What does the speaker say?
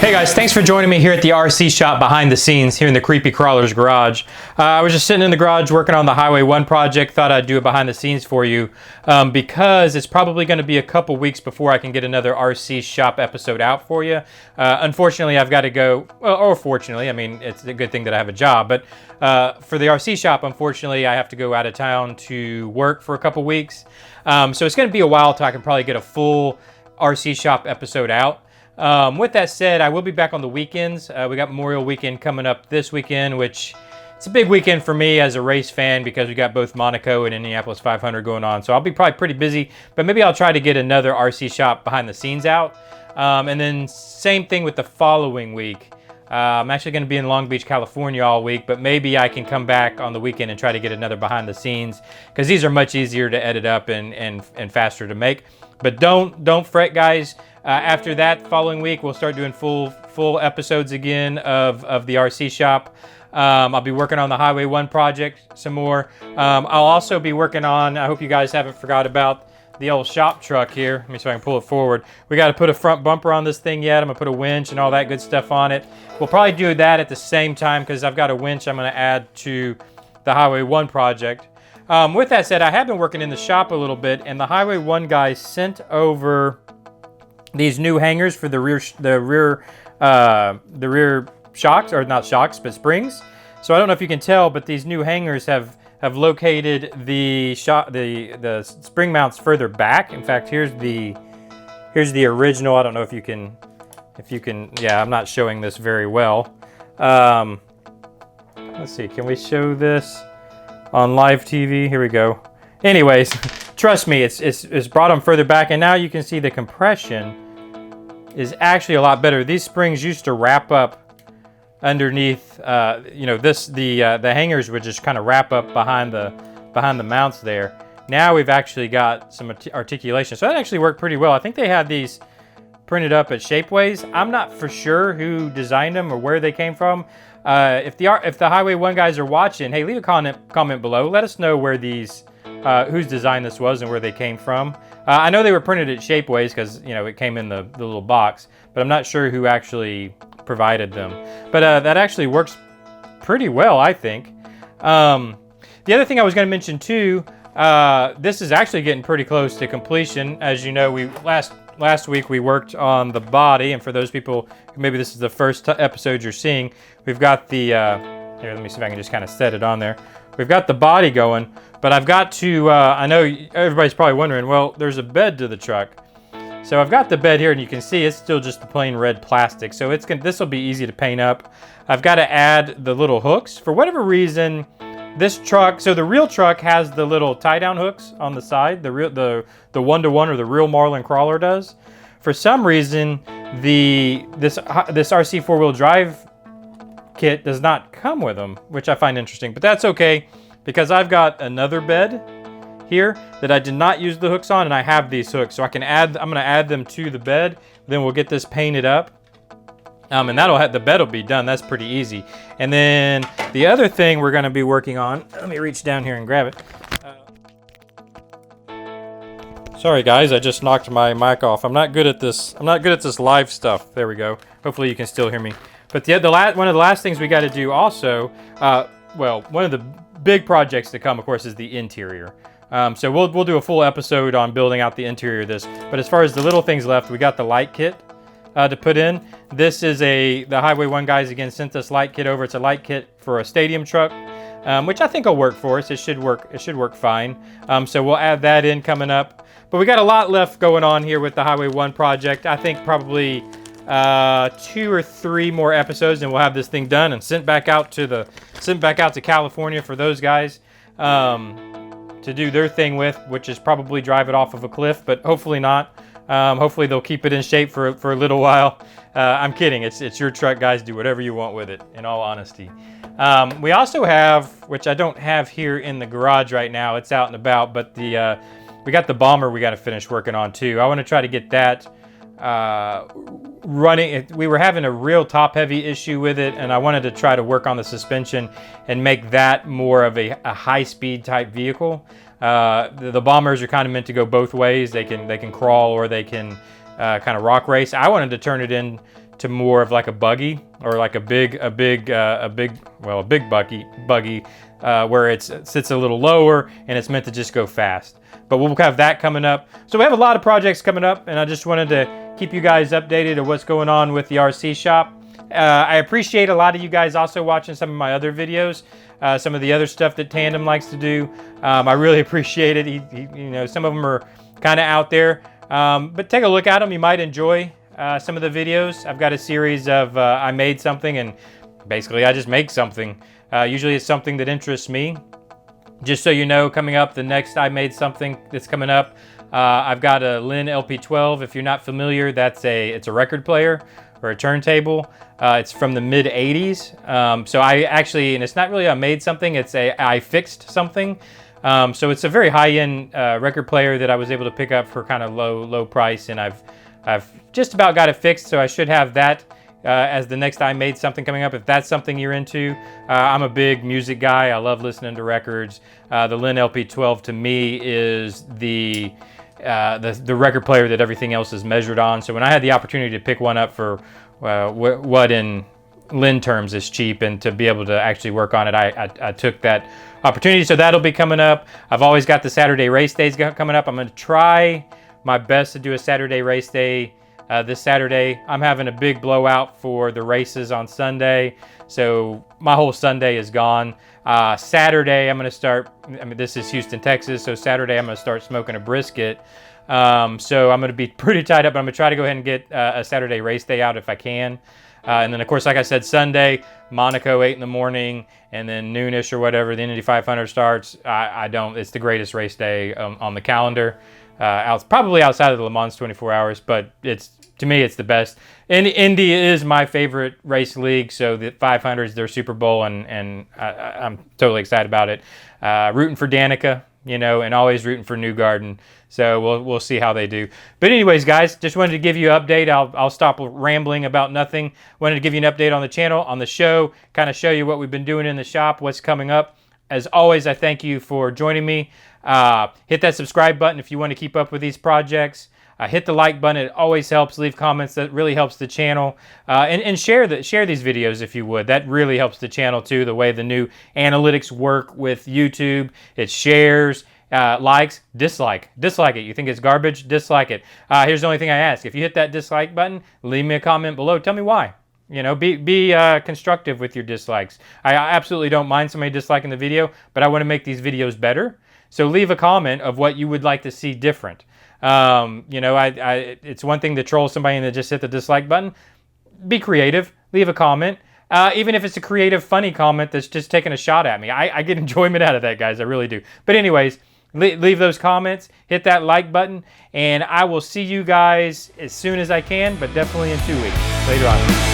Hey guys, thanks for joining me here at the RC shop behind the scenes here in the Creepy Crawler's garage. I was just sitting in the garage working on the Highway 1 project. Thought I'd do it behind the scenes for you because it's probably going to be a couple weeks before I can get another RC shop episode out for you. Unfortunately, I've got to go, well, or fortunately, I mean, it's a good thing that I have a job, but for the RC shop, unfortunately, I have to go out of town to work for a couple weeks. So it's going to be a while till I can probably get a full RC shop episode out. With that said, I will be back on the weekends. We got Memorial Weekend coming up this weekend, which it's a big weekend for me as a race fan because we got both Monaco and Indianapolis 500 going on. So I'll be probably pretty busy, but maybe I'll try to get another RC shop behind the scenes out. And then same thing with the following week. I'm actually going to be in Long Beach, California all week, but maybe I can come back on the weekend and try to get another behind the scenes because these are much easier to edit up and faster to make. But don't fret, guys. After that following week, we'll start doing full episodes again of the RC shop. I'll be working on the Highway 1 project some more. I'll also be working on, I hope you guys haven't forgot about the old shop truck here. Let me see if I can pull it forward. We got to put a front bumper on this thing yet. I'm going to put a winch and all that good stuff on it. We'll probably do that at the same time because I've got a winch I'm going to add to the Highway 1 project. With that said, I have been working in the shop a little bit, and the Highway 1 guys sent over these new hangers for the rear shocks, or not shocks, but springs. So I don't know if you can tell, but these new hangers have located the spring mounts further back. In fact, here's the original. I don't know if you can. Yeah, I'm not showing this very well. Let's see. Can we show this on live TV? Here we go. Anyways, trust me, it's brought them further back, and now you can see the compression is actually a lot better. These springs used to wrap up underneath, the hangers would just kind of wrap up behind the mounts there. Now we've actually got some articulation, so that actually worked pretty well. I think they had these printed up at Shapeways. I'm not for sure who designed them or where they came from. If the Highway 1 guys are watching, hey, leave a comment below. Let us know where these whose design this was and where they came from. I know they were printed at Shapeways because it came in the little box, but I'm not sure who actually provided them. But that actually works pretty well, I think. The other thing I was going to mention too, this is actually getting pretty close to completion. As you know, last week we worked on the body, and for those people who maybe this is the first episode you're seeing, we've got the here, let me see if I can just kind of set it on there. We've got the body going, but I've got to, I know everybody's probably wondering, well, there's a bed to the truck. So I've got the bed here, and you can see it's still just the plain red plastic. So this will be easy to paint up. I've got to add the little hooks. For whatever reason, this truck, so the real truck has the little tie-down hooks on the side, the one-to-one or the real Marlin crawler does. For some reason, this RC four-wheel drive kit does not come with them, which I find interesting, but that's okay because I've got another bed here that I did not use the hooks on, and I have these hooks, so I'm going to add them to the bed. Then we'll get this painted up, and the bed will be done. That's pretty easy. And then the other thing we're going to be working on, let me reach down here and grab it. Sorry guys, I just knocked my mic off. I'm not good at this live stuff. There we go. Hopefully you can still hear me. But one of the last things we got to do also, one of the big projects to come, of course, is the interior. So we'll do a full episode on building out the interior of this. But as far as the little things left, we got the light kit to put in. This is the Highway 1 guys again sent this light kit over. It's a light kit for a stadium truck, which I think will work for us. It should work fine. So we'll add that in coming up. But we got a lot left going on here with the Highway 1 project. I think probably 2 or 3 more episodes, and we'll have this thing done and sent back out to California for those guys to do their thing with, which is probably drive it off of a cliff, but hopefully not. Hopefully they'll keep it in shape for a little while. I'm kidding. It's your truck, guys. Do whatever you want with it, in all honesty. We also have, which I don't have here in the garage right now, it's out and about, but we got the bomber we got to finish working on too. I want to try to get that running. We were having a real top-heavy issue with it, and I wanted to try to work on the suspension and make that more of a high-speed type vehicle. The bombers are kind of meant to go both ways. They can crawl or they can kind of rock race. I wanted to turn it into more of like a buggy or like a big buggy where it sits a little lower and it's meant to just go fast. But we'll have that coming up. So we have a lot of projects coming up, and I just wanted to keep you guys updated of what's going on with the RC shop. I appreciate a lot of you guys also watching some of my other videos, some of the other stuff that Tandem likes to do. I really appreciate it. You know, some of them are kind of out there, but take a look at them. You might enjoy some of the videos. I've got a series of I made something, and basically I just make something. Usually it's something that interests me. Just so you know, coming up, the next I made something that's coming up, I've got a Lin LP12. If you're not familiar, it's a record player or a turntable. It's from the mid 80s. So I actually, and it's not really I made something, I fixed something. So it's a very high-end record player that I was able to pick up for kind of low price, and I've just about got it fixed, so I should have that as the next I made something coming up. If that's something you're into, I'm a big music guy. I love listening to records. The Lin LP12 to me is the record player that everything else is measured on. So when I had the opportunity to pick one up for what in Lin terms is cheap, and to be able to actually work on it, I took that opportunity. So that'll be coming up. I've always got the Saturday race days coming up. I'm going to try my best to do a Saturday race day this Saturday. I'm having a big blowout for the races on Sunday, so my whole Sunday is gone. Saturday I'm going to start, this is Houston, Texas, so Saturday I'm going to start smoking a brisket. So I'm going to be pretty tied up, but I'm going to try to go ahead and get a Saturday race day out if I can. And then of course, like I said, Sunday, Monaco 8 in the morning, and then noonish or whatever, the Indy 500 starts. It's the greatest race day on the calendar. Probably outside of the Le Mans 24 hours, but to me, it's the best. And Indy is my favorite race league, so the 500 is their Super Bowl, and I'm totally excited about it. Rooting for Danica, you know, and always rooting for Newgarden. So we'll see how they do. But anyways, guys, just wanted to give you an update. I'll stop rambling about nothing. Wanted to give you an update on the channel, on the show, kind of show you what we've been doing in the shop, what's coming up. As always, I thank you for joining me. Hit that subscribe button if you want to keep up with these projects. Hit the like button. It always helps. Leave comments. That really helps the channel. And share these videos if you would. That really helps the channel too, the way the new analytics work with YouTube. It shares, likes, dislike it. You think it's garbage? Dislike it. Here's the only thing I ask. If you hit that dislike button, leave me a comment below. Tell me why. You know, be constructive with your dislikes. I absolutely don't mind somebody disliking the video, but I want to make these videos better. So leave a comment of what you would like to see different. You know, it's one thing to troll somebody and to just hit the dislike button. Be creative. Leave a comment. Even if it's a creative, funny comment that's just taking a shot at me. I get enjoyment out of that, guys. I really do. But anyways, leave those comments. Hit that like button. And I will see you guys as soon as I can, but definitely in 2 weeks. Later on.